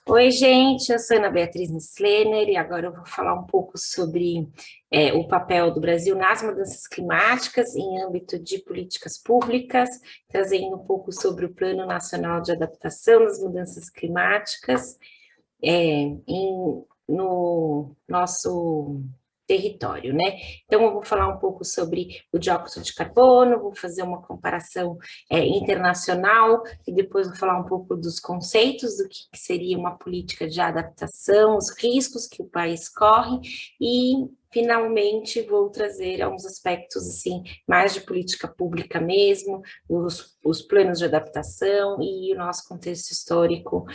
Oi, gente, eu sou Ana Beatriz Nislener e agora eu vou falar um pouco sobre o papel do Brasil nas mudanças climáticas em âmbito de políticas públicas, trazendo um pouco sobre o Plano Nacional de Adaptação às Mudanças Climáticas no nosso território, né? Então, eu vou falar um pouco sobre o dióxido de carbono, vou fazer uma comparação internacional e depois vou falar um pouco dos conceitos do que seria uma política de adaptação, os riscos que o país corre e finalmente vou trazer alguns aspectos assim mais de política pública mesmo, os planos de adaptação e o nosso contexto histórico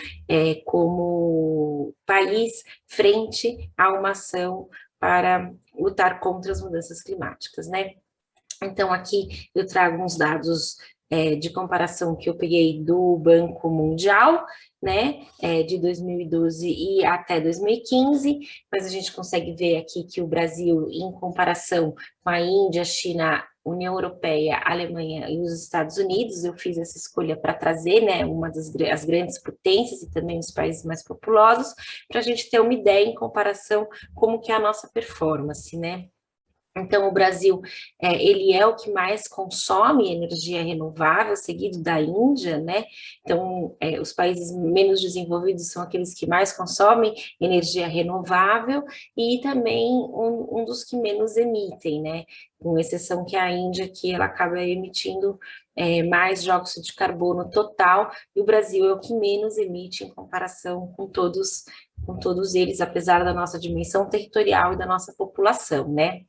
como país frente a uma ação para lutar contra as mudanças climáticas, né? Então, aqui eu trago uns dados de comparação que eu peguei do Banco Mundial, né, de 2012 e até 2015, mas a gente consegue ver aqui que o Brasil, em comparação com a Índia, China, União Europeia, Alemanha e os Estados Unidos, eu fiz essa escolha para trazer, né, as grandes potências e também os países mais populosos, para a gente ter uma ideia em comparação como que é a nossa performance, né? Então, o Brasil, ele é o que mais consome energia renovável, seguido da Índia, né? Então, os países menos desenvolvidos são aqueles que mais consomem energia renovável e também um dos que menos emitem, né? Com exceção que a Índia, que ela acaba emitindo mais dióxido de carbono total, e o Brasil é o que menos emite em comparação com todos eles, apesar da nossa dimensão territorial e da nossa população, né?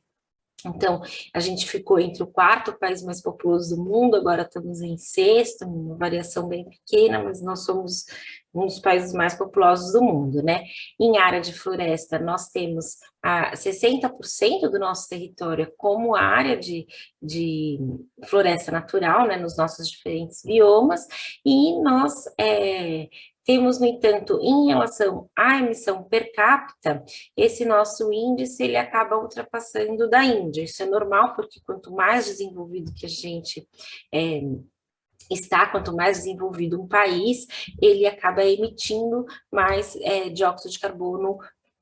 Então, a gente ficou entre o quarto país mais populoso do mundo, agora estamos em sexto, uma variação bem pequena, mas nós somos um dos países mais populosos do mundo, né? Em área de floresta, nós temos 60% do nosso território como área de floresta natural, né, nos nossos diferentes biomas, e nós temos, no entanto, em relação à emissão per capita, esse nosso índice ele acaba ultrapassando o da Índia. Isso é normal, porque quanto mais desenvolvido que a gente está, quanto mais desenvolvido um país, ele acaba emitindo mais dióxido de carbono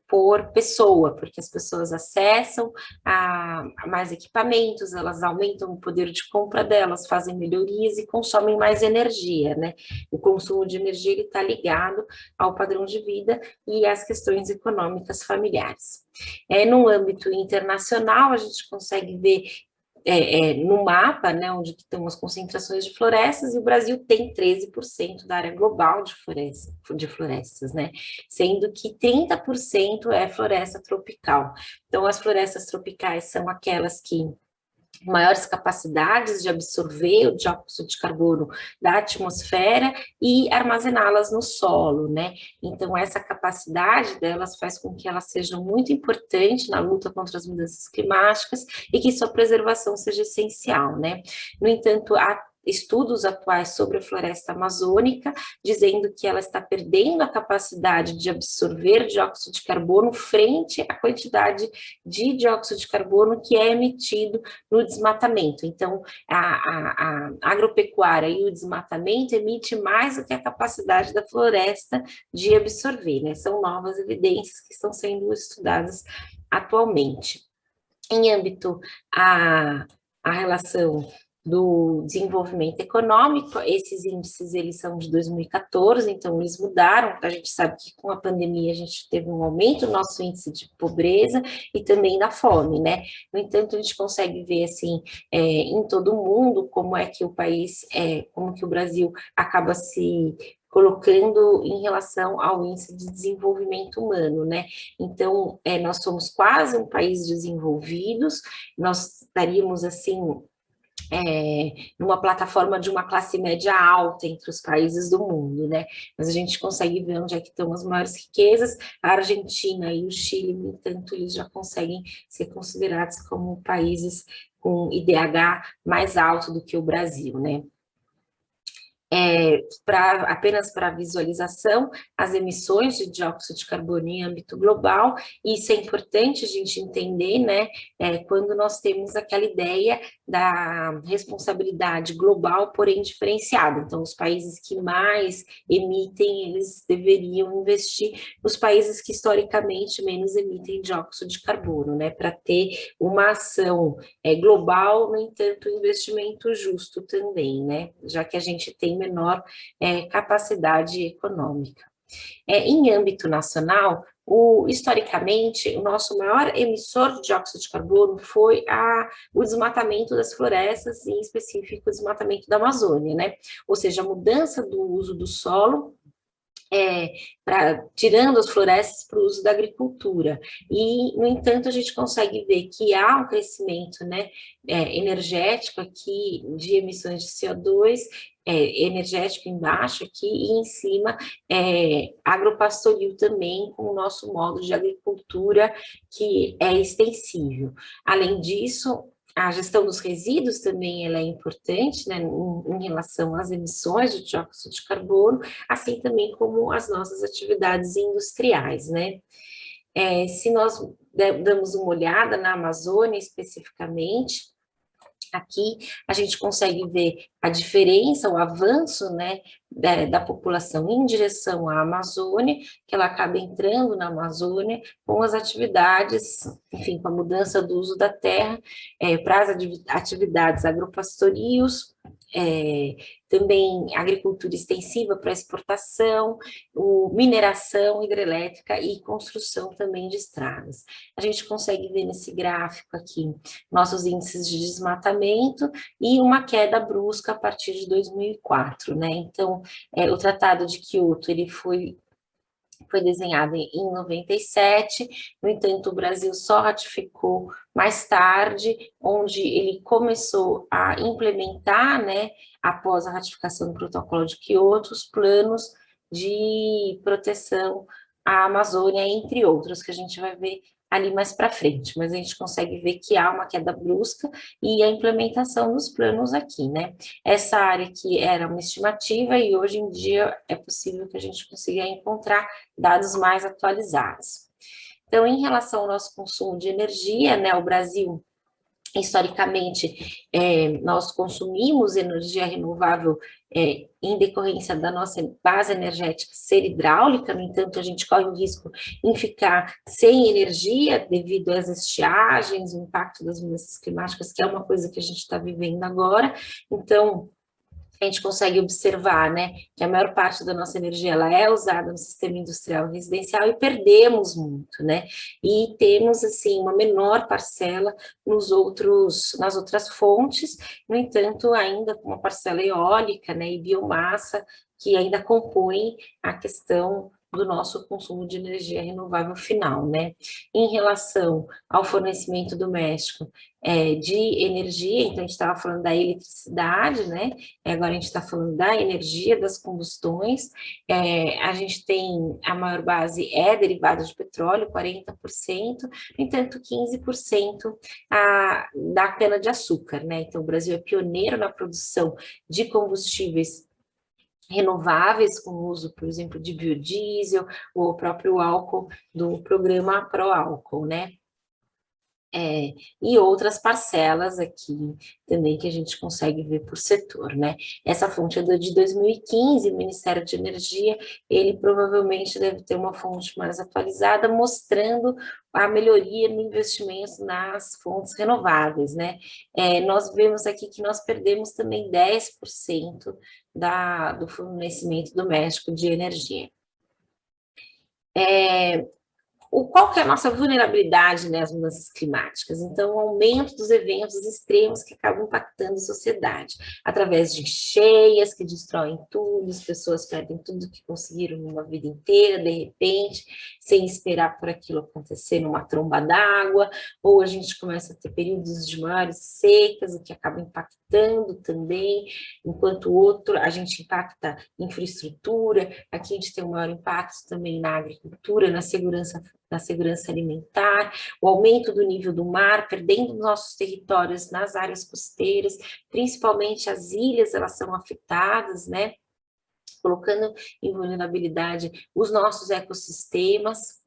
por pessoa, porque as pessoas acessam a mais equipamentos, elas aumentam o poder de compra delas, fazem melhorias e consomem mais energia, né? O consumo de energia está ligado ao padrão de vida e às questões econômicas familiares. No âmbito internacional, a gente consegue ver no mapa, né, onde estão as concentrações de florestas, e o Brasil tem 13% da área global de florestas, né, sendo que 30% é floresta tropical. Então, as florestas tropicais são aquelas que maiores capacidades de absorver o dióxido de carbono da atmosfera e armazená-las no solo, né? Então, essa capacidade delas faz com que elas sejam muito importantes na luta contra as mudanças climáticas e que sua preservação seja essencial, né? No entanto, há estudos atuais sobre a floresta amazônica, dizendo que ela está perdendo a capacidade de absorver dióxido de carbono frente à quantidade de dióxido de carbono que é emitido no desmatamento. Então, a agropecuária e o desmatamento emite mais do que a capacidade da floresta de absorver, né? São novas evidências que estão sendo estudadas atualmente. Em âmbito a relação do desenvolvimento econômico, esses índices eles são de 2014, então eles mudaram, a gente sabe que com a pandemia a gente teve um aumento no nosso índice de pobreza e também da fome, né? No entanto, a gente consegue ver assim, em todo o mundo, como é que o país, como que o Brasil acaba se colocando em relação ao índice de desenvolvimento humano, né? Então, nós somos quase um país desenvolvidos, nós estaríamos assim numa plataforma de uma classe média alta entre os países do mundo, né? Mas a gente consegue ver onde é que estão as maiores riquezas. A Argentina e o Chile, no entanto, eles já conseguem ser considerados como países com IDH mais alto do que o Brasil, né? apenas para visualização, as emissões de dióxido de carbono em âmbito global, e isso é importante a gente entender, né, quando nós temos aquela ideia da responsabilidade global, porém diferenciada. Então, os países que mais emitem, eles deveriam investir nos países que historicamente menos emitem dióxido de carbono, né, para ter uma ação global, no entanto, investimento justo também, né, já que a gente tem menor capacidade econômica. Em âmbito nacional, historicamente, o nosso maior emissor de dióxido de carbono foi o desmatamento das florestas, em específico o desmatamento da Amazônia, né? Ou seja, a mudança do uso do solo, tirando as florestas para o uso da agricultura. E, no entanto, a gente consegue ver que há um crescimento, né, energético aqui de emissões de CO2, energético embaixo aqui, e em cima agropastoril também, com o nosso modo de agricultura que é extensível. Além disso, a gestão dos resíduos também ela é importante, né, em relação às emissões de dióxido de carbono, assim também como as nossas atividades industriais, né? Se nós damos uma olhada na Amazônia especificamente, aqui a gente consegue ver a diferença, o avanço, né, da população em direção à Amazônia, que ela acaba entrando na Amazônia com as atividades, enfim, com a mudança do uso da terra, para as atividades agropastorios, também agricultura extensiva para exportação, mineração hidrelétrica e construção também de estradas. A gente consegue ver nesse gráfico aqui nossos índices de desmatamento e uma queda brusca a partir de 2004, né? Então, o Tratado de Kyoto, ele foi desenhado em 97, no entanto, o Brasil só ratificou mais tarde, onde ele começou a implementar, né, após a ratificação do protocolo de Kyoto, os planos de proteção à Amazônia, entre outros, que a gente vai ver ali mais para frente, mas a gente consegue ver que há uma queda brusca e a implementação dos planos aqui, né? Essa área aqui era uma estimativa e hoje em dia é possível que a gente consiga encontrar dados mais atualizados. Então, em relação ao nosso consumo de energia, né, o Brasil, historicamente, nós consumimos energia renovável em decorrência da nossa base energética ser hidráulica, no entanto, a gente corre o risco em ficar sem energia devido às estiagens, o impacto das mudanças climáticas, que é uma coisa que a gente está vivendo agora. Então, a gente consegue observar, né, que a maior parte da nossa energia ela é usada no sistema industrial e residencial e perdemos muito, né, e temos, assim, uma menor parcela nas outras fontes, no entanto, ainda com uma parcela eólica, né, e biomassa, que ainda compõem a questão do nosso consumo de energia renovável final, né. Em relação ao fornecimento doméstico de energia, então a gente estava falando da eletricidade, né, agora a gente está falando da energia, das combustões, a gente tem, a maior base derivada de petróleo, 40%, no entanto 15% da cana-de-açúcar, né, então o Brasil é pioneiro na produção de combustíveis renováveis, com o uso, por exemplo, de biodiesel, ou o próprio álcool do programa Proálcool, né? E outras parcelas aqui também que a gente consegue ver por setor, né? Essa fonte é de 2015, o Ministério de Energia, ele provavelmente deve ter uma fonte mais atualizada, mostrando a melhoria no investimento nas fontes renováveis, né? Nós vemos aqui que nós perdemos também 10% do fornecimento doméstico de energia. Qual que é a nossa vulnerabilidade, né, às mudanças climáticas? Então, o aumento dos eventos extremos que acabam impactando a sociedade, através de cheias que destroem tudo, as pessoas perdem tudo que conseguiram numa vida inteira, de repente, sem esperar por aquilo acontecer numa tromba d'água, ou a gente começa a ter períodos de maiores secas, o que acaba impactando também, enquanto a gente impacta infraestrutura, aqui a gente tem um maior impacto também na agricultura, na segurança alimentar, o aumento do nível do mar, perdendo nossos territórios nas áreas costeiras, principalmente as ilhas, elas são afetadas, né? colocando em vulnerabilidade os nossos ecossistemas,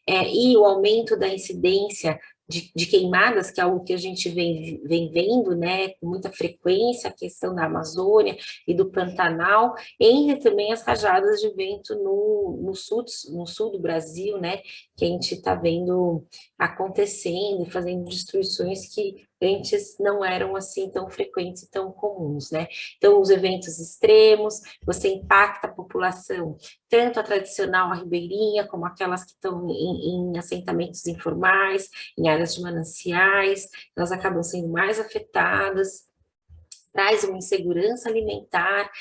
e o aumento da incidência de queimadas, que é algo que a gente vem vendo, né, com muita frequência, a questão da Amazônia e do Pantanal, entre também as rajadas de vento no sul do Brasil, né, que a gente está vendo acontecendo, fazendo destruições que antes não eram assim tão frequentes e tão comuns, né? Então, os eventos extremos, você impacta a população, tanto a tradicional, a ribeirinha, como aquelas que estão em assentamentos informais, em áreas de mananciais, elas acabam sendo mais afetadas, traz uma insegurança alimentar,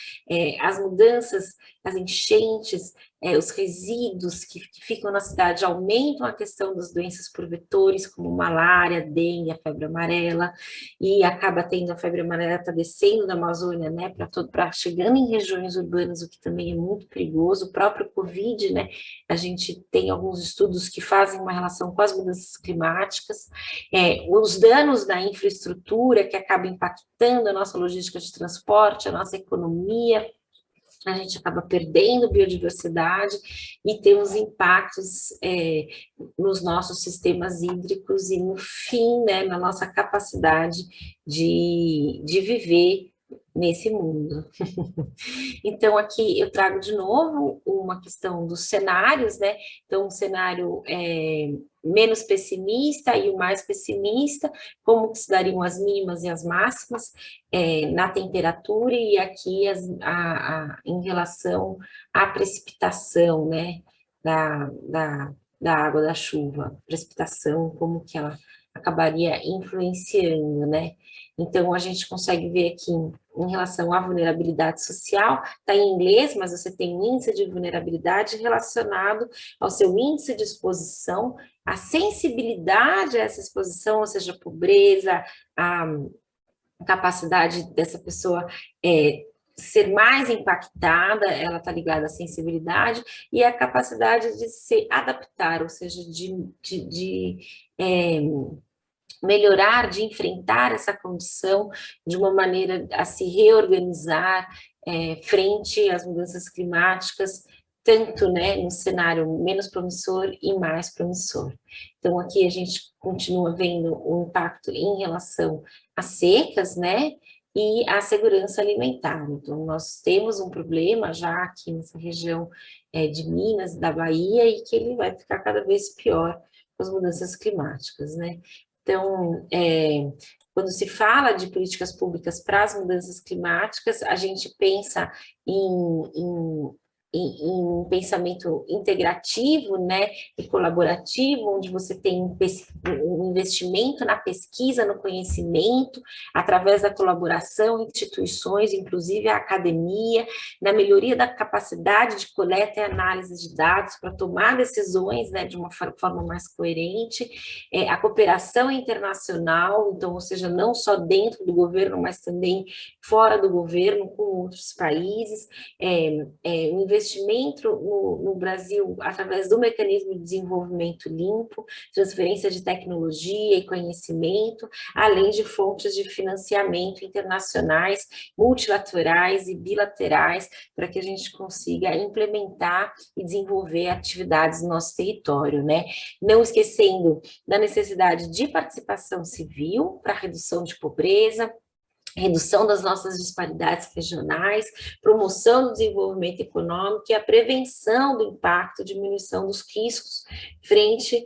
as mudanças, as enchentes, os resíduos que ficam na cidade aumentam a questão das doenças por vetores, como malária, dengue, a febre amarela, e acaba tendo a febre amarela, está descendo da Amazônia, né, para chegando em regiões urbanas, o que também é muito perigoso. O próprio Covid, né, a gente tem alguns estudos que fazem uma relação com as mudanças climáticas, os danos na infraestrutura que acabam impactando a nossa logística de transporte, a nossa economia, a gente acaba perdendo biodiversidade e temos impactos nos nossos sistemas hídricos e, no fim, né, na nossa capacidade de viver nesse mundo. Então, aqui eu trago de novo uma questão dos cenários, né? Então, um cenário menos pessimista e o mais pessimista, como que se dariam as mínimas e as máximas na temperatura, e aqui em relação à precipitação, né? Da água da chuva, precipitação, como que ela acabaria influenciando, né? Então, a gente consegue ver aqui, em relação à vulnerabilidade social, está em inglês, mas você tem um índice de vulnerabilidade relacionado ao seu índice de exposição, a sensibilidade a essa exposição, ou seja, a pobreza, a capacidade dessa pessoa ser mais impactada, ela está ligada à sensibilidade, e a capacidade de se adaptar, ou seja, de melhorar, de enfrentar essa condição de uma maneira a se reorganizar frente às mudanças climáticas, tanto, né, no cenário menos promissor e mais promissor. Então, aqui a gente continua vendo o impacto em relação às secas, né, e à segurança alimentar. Então, nós temos um problema já aqui nessa região de Minas, da Bahia, e que ele vai ficar cada vez pior com as mudanças climáticas, né. Então, quando se fala de políticas públicas para as mudanças climáticas, a gente pensa em um pensamento integrativo, né, e colaborativo, onde você tem um investimento na pesquisa, no conhecimento, através da colaboração, instituições, inclusive a academia, na melhoria da capacidade de coleta e análise de dados para tomar decisões, né, de uma forma mais coerente, a cooperação internacional, então, ou seja, não só dentro do governo, mas também fora do governo, com outros países, o investimento no Brasil através do mecanismo de desenvolvimento limpo, transferência de tecnologia e conhecimento, além de fontes de financiamento internacionais, multilaterais e bilaterais, para que a gente consiga implementar e desenvolver atividades no nosso território, né? Não esquecendo da necessidade de participação civil para redução de pobreza, redução das nossas disparidades regionais, promoção do desenvolvimento econômico e a prevenção do impacto, diminuição dos riscos frente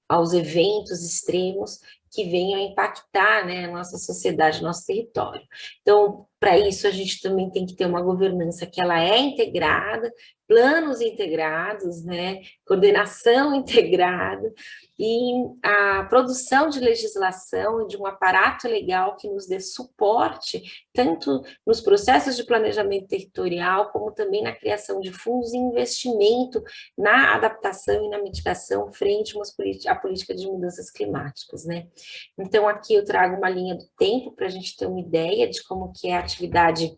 aos eventos extremos que venham a impactar, né, a nossa sociedade, nosso território. Então, para isso, a gente também tem que ter uma governança que ela é integrada, planos integrados, né, coordenação integrada, e a produção de legislação e de um aparato legal que nos dê suporte, tanto nos processos de planejamento territorial, como também na criação de fundos e investimento na adaptação e na mitigação frente à política de mudanças climáticas, né? Então, aqui eu trago uma linha do tempo para a gente ter uma ideia de como que é a atividade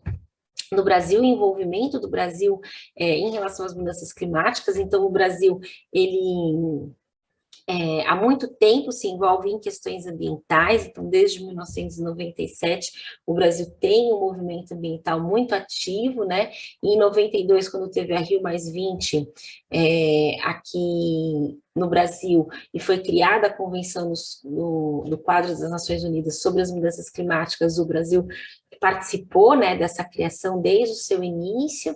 no Brasil, o envolvimento do Brasil em relação às mudanças climáticas. Então, o Brasil, ele há muito tempo se envolve em questões ambientais, então desde 1997 o Brasil tem um movimento ambiental muito ativo, né? E em 92, quando teve a Rio+20 aqui no Brasil, e foi criada a Convenção do quadro das Nações Unidas sobre as mudanças climáticas, o Brasil participou, né, dessa criação desde o seu início,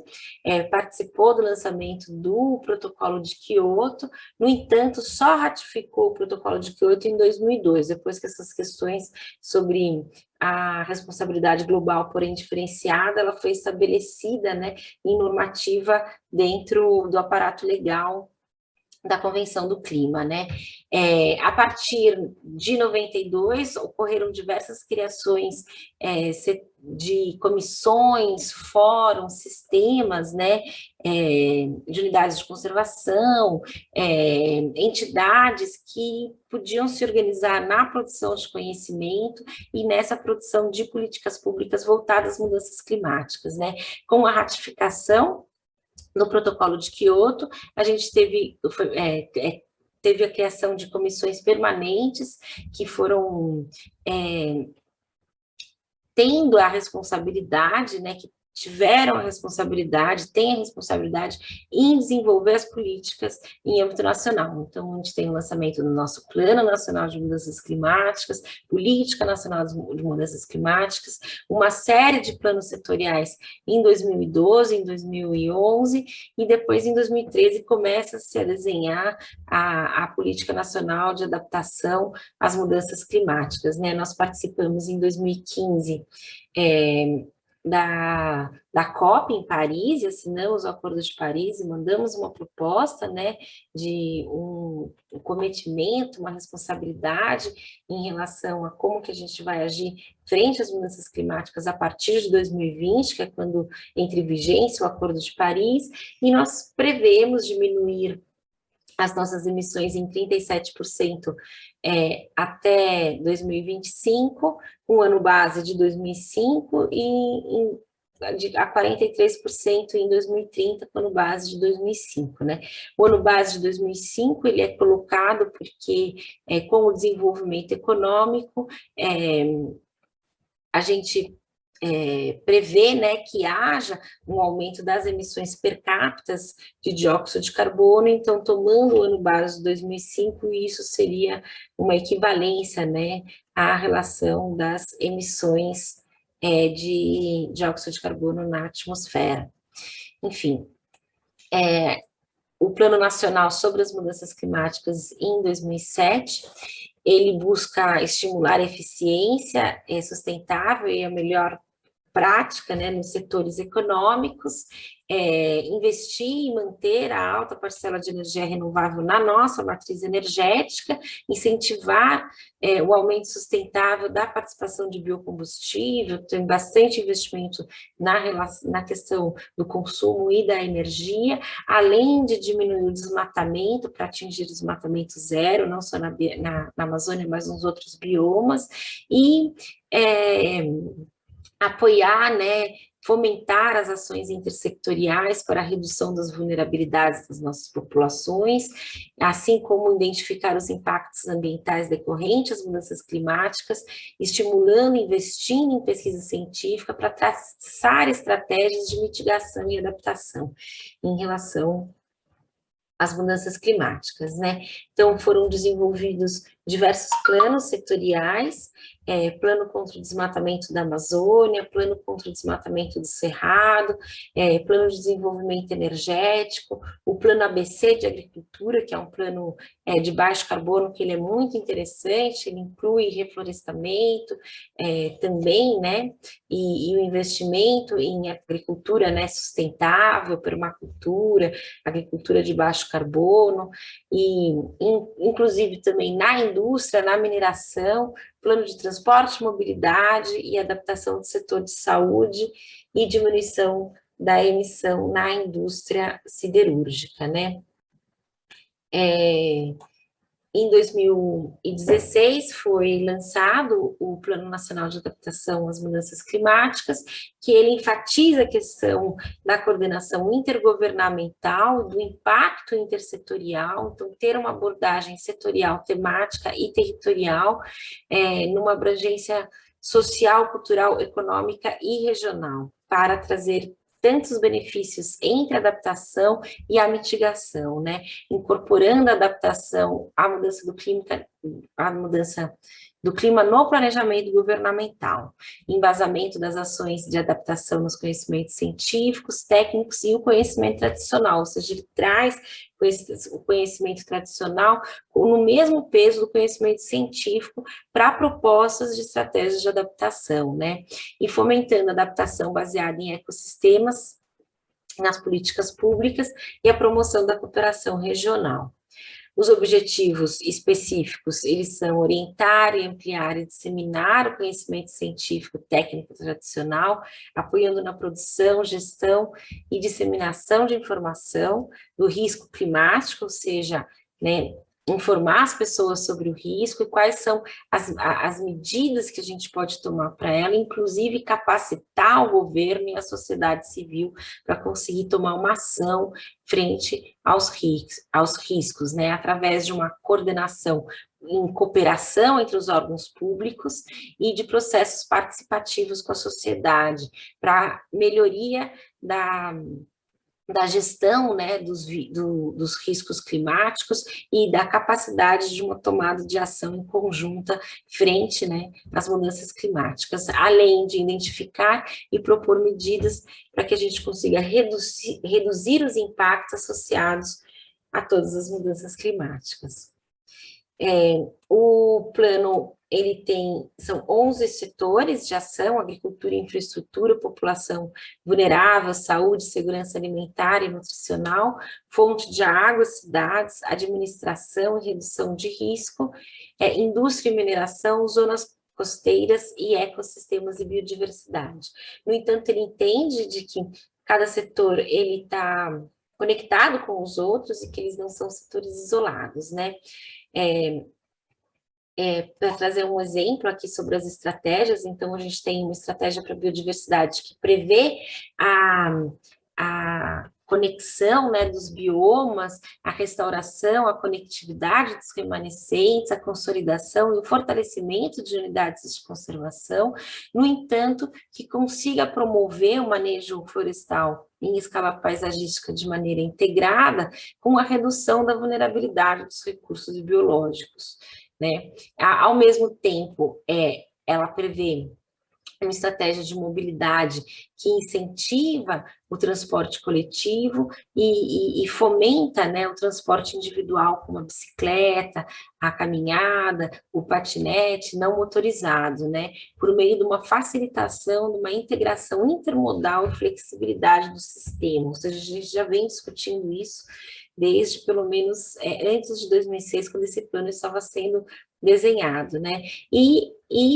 participou do lançamento do Protocolo de Quioto. No entanto, só ratificou o Protocolo de Quioto em 2002, depois que essas questões sobre a responsabilidade global, porém diferenciada, ela foi estabelecida, né, em normativa dentro do aparato legal da Convenção do Clima, né? A partir de 92, ocorreram diversas criações de comissões, fóruns, sistemas, né? De unidades de conservação, entidades que podiam se organizar na produção de conhecimento e nessa produção de políticas públicas voltadas às mudanças climáticas, né? Com a ratificação no Protocolo de Quioto, a gente teve a criação de comissões permanentes que foram tendo a responsabilidade, né, que tiveram a responsabilidade, têm a responsabilidade em desenvolver as políticas em âmbito nacional. Então, a gente tem o lançamento do nosso Plano Nacional de Mudanças Climáticas, Política Nacional de Mudanças Climáticas, uma série de planos setoriais em 2012, em 2011, e depois, em 2013, começa-se a desenhar a Política Nacional de Adaptação às Mudanças Climáticas, né? Nós participamos em 2015 da COP em Paris, e assinamos o Acordo de Paris e mandamos uma proposta, né, de um cometimento, uma responsabilidade em relação a como que a gente vai agir frente às mudanças climáticas a partir de 2020, que é quando entra em vigência o Acordo de Paris, e nós prevemos diminuir as nossas emissões em 37% até 2025, um ano base de 2005 e a 43% em 2030, com ano base de 2005, né? O ano base de 2005, ele é colocado porque, com o desenvolvimento econômico, a gente prevê, né, que haja um aumento das emissões per capita de dióxido de carbono, então, tomando o ano base de 2005, isso seria uma equivalência, né, à relação das emissões de dióxido de carbono na atmosfera. Enfim, o Plano Nacional sobre as Mudanças Climáticas em 2007, ele busca estimular a eficiência sustentável e a melhor prática, né, nos setores econômicos, investir e manter a alta parcela de energia renovável na nossa matriz energética, incentivar o aumento sustentável da participação de biocombustível, tem bastante investimento na questão do consumo e da energia, além de diminuir o desmatamento para atingir desmatamento zero, não só na Amazônia, mas nos outros biomas, e apoiar, né, fomentar as ações intersectoriais para a redução das vulnerabilidades das nossas populações, assim como identificar os impactos ambientais decorrentes às mudanças climáticas, estimulando e investindo em pesquisa científica para traçar estratégias de mitigação e adaptação em relação às mudanças climáticas, né? Então, foram desenvolvidos diversos planos setoriais, plano contra o desmatamento da Amazônia, plano contra o desmatamento do Cerrado, plano de desenvolvimento energético, o plano ABC de agricultura, que é um plano de baixo carbono, que ele é muito interessante, ele inclui reflorestamento também, né, e o investimento em agricultura, né, sustentável, permacultura, agricultura de baixo carbono, e inclusive também na indústria, na mineração, plano de transporte, mobilidade e adaptação do setor de saúde e diminuição da emissão na indústria siderúrgica, né? Em 2016 foi lançado o Plano Nacional de Adaptação às Mudanças Climáticas, que ele enfatiza a questão da coordenação intergovernamental, do impacto intersetorial, então ter uma abordagem setorial, temática e territorial, numa abrangência social, cultural, econômica e regional, para trazer tantos benefícios entre a adaptação e a mitigação, né? Incorporando a adaptação à mudança do clima, a mudança do clima no planejamento governamental, embasamento das ações de adaptação nos conhecimentos científicos, técnicos e o conhecimento tradicional, ou seja, ele traz o conhecimento tradicional no mesmo peso do conhecimento científico para propostas de estratégias de adaptação, né? E fomentando a adaptação baseada em ecossistemas, nas políticas públicas e a promoção da cooperação regional. Os objetivos específicos, eles são orientar e ampliar e disseminar o conhecimento científico técnico tradicional, apoiando na produção, gestão e disseminação de informação do risco climático, ou seja, né, informar as pessoas sobre o risco e quais são as medidas que a gente pode tomar para ela, inclusive capacitar o governo e a sociedade civil para conseguir tomar uma ação frente aos riscos, né, através de uma coordenação em cooperação entre os órgãos públicos e de processos participativos com a sociedade, para melhoria da gestão, né, dos riscos climáticos e da capacidade de uma tomada de ação em conjunta frente, né, às mudanças climáticas, além de identificar e propor medidas para que a gente consiga reduzir os impactos associados a todas as mudanças climáticas. O plano, ele são 11 setores de ação: agricultura e infraestrutura, população vulnerável, saúde, segurança alimentar e nutricional, fonte de água, cidades, administração e redução de risco, indústria e mineração, zonas costeiras e ecossistemas e biodiversidade. No entanto, ele entende de que cada setor, ele está conectado com os outros e que eles não são setores isolados, né? Para trazer um exemplo aqui sobre as estratégias, então a gente tem uma estratégia para a biodiversidade que prevê a conexão, né, dos biomas, a restauração, a conectividade dos remanescentes, a consolidação e o fortalecimento de unidades de conservação, no entanto, que consiga promover o manejo florestal em escala paisagística de maneira integrada, com a redução da vulnerabilidade dos recursos biológicos, né? Ao mesmo tempo, ela prevê uma estratégia de mobilidade que incentiva o transporte coletivo e fomenta, né, o transporte individual, como a bicicleta, a caminhada, o patinete não motorizado, né, por meio de uma facilitação, de uma integração intermodal e flexibilidade do sistema. Ou seja, a gente já vem discutindo isso desde pelo menos antes de 2006, quando esse plano estava sendo desenhado, né? E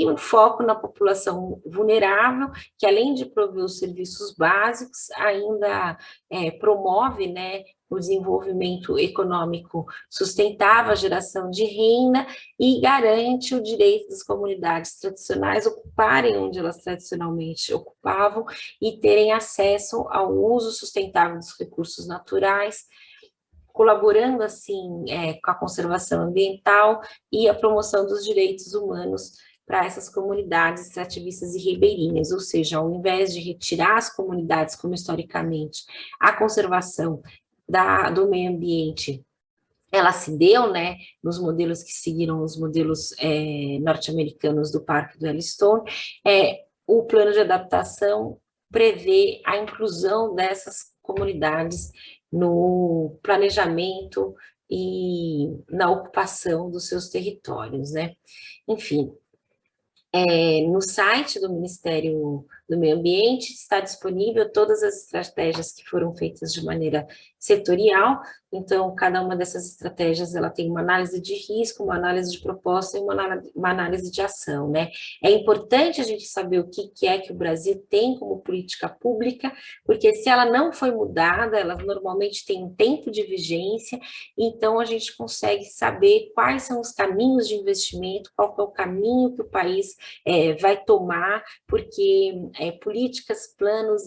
um foco na população vulnerável, que além de prover os serviços básicos, ainda promove, né, o desenvolvimento econômico sustentável, a geração de renda e garante o direito das comunidades tradicionais ocuparem onde elas tradicionalmente ocupavam e terem acesso ao uso sustentável dos recursos naturais, colaborando, assim, com a conservação ambiental e a promoção dos direitos humanos para essas comunidades extrativistas e ribeirinhas, ou seja, ao invés de retirar as comunidades, como historicamente a conservação do meio ambiente, ela se deu, né, nos modelos que seguiram os modelos norte-americanos do Parque do Yellowstone, o plano de adaptação prevê a inclusão dessas comunidades no planejamento e na ocupação dos seus territórios, né? Enfim, no site do Ministério do Meio Ambiente está disponível todas as estratégias que foram feitas de maneira setorial. Então, cada uma dessas estratégias, ela tem uma análise de risco, uma análise de proposta e uma análise de ação, né? É importante a gente saber o que é que o Brasil tem como política pública, porque se ela não foi mudada, ela normalmente tem um tempo de vigência, então a gente consegue saber quais são os caminhos de investimento, qual é o caminho que o país vai tomar, porque políticas, planos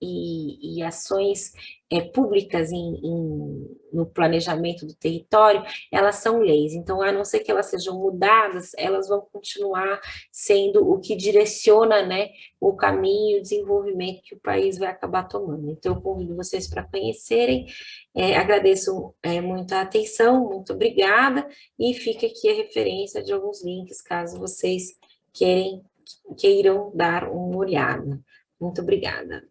e ações públicas no planejamento do território, elas são leis. Então, a não ser que elas sejam mudadas, elas vão continuar sendo o que direciona, né, o caminho, o desenvolvimento que o país vai acabar tomando. Então, eu convido vocês para conhecerem. Agradeço muito a atenção, muito obrigada, e fica aqui a referência de alguns links, caso vocês queiram dar uma olhada. Muito obrigada.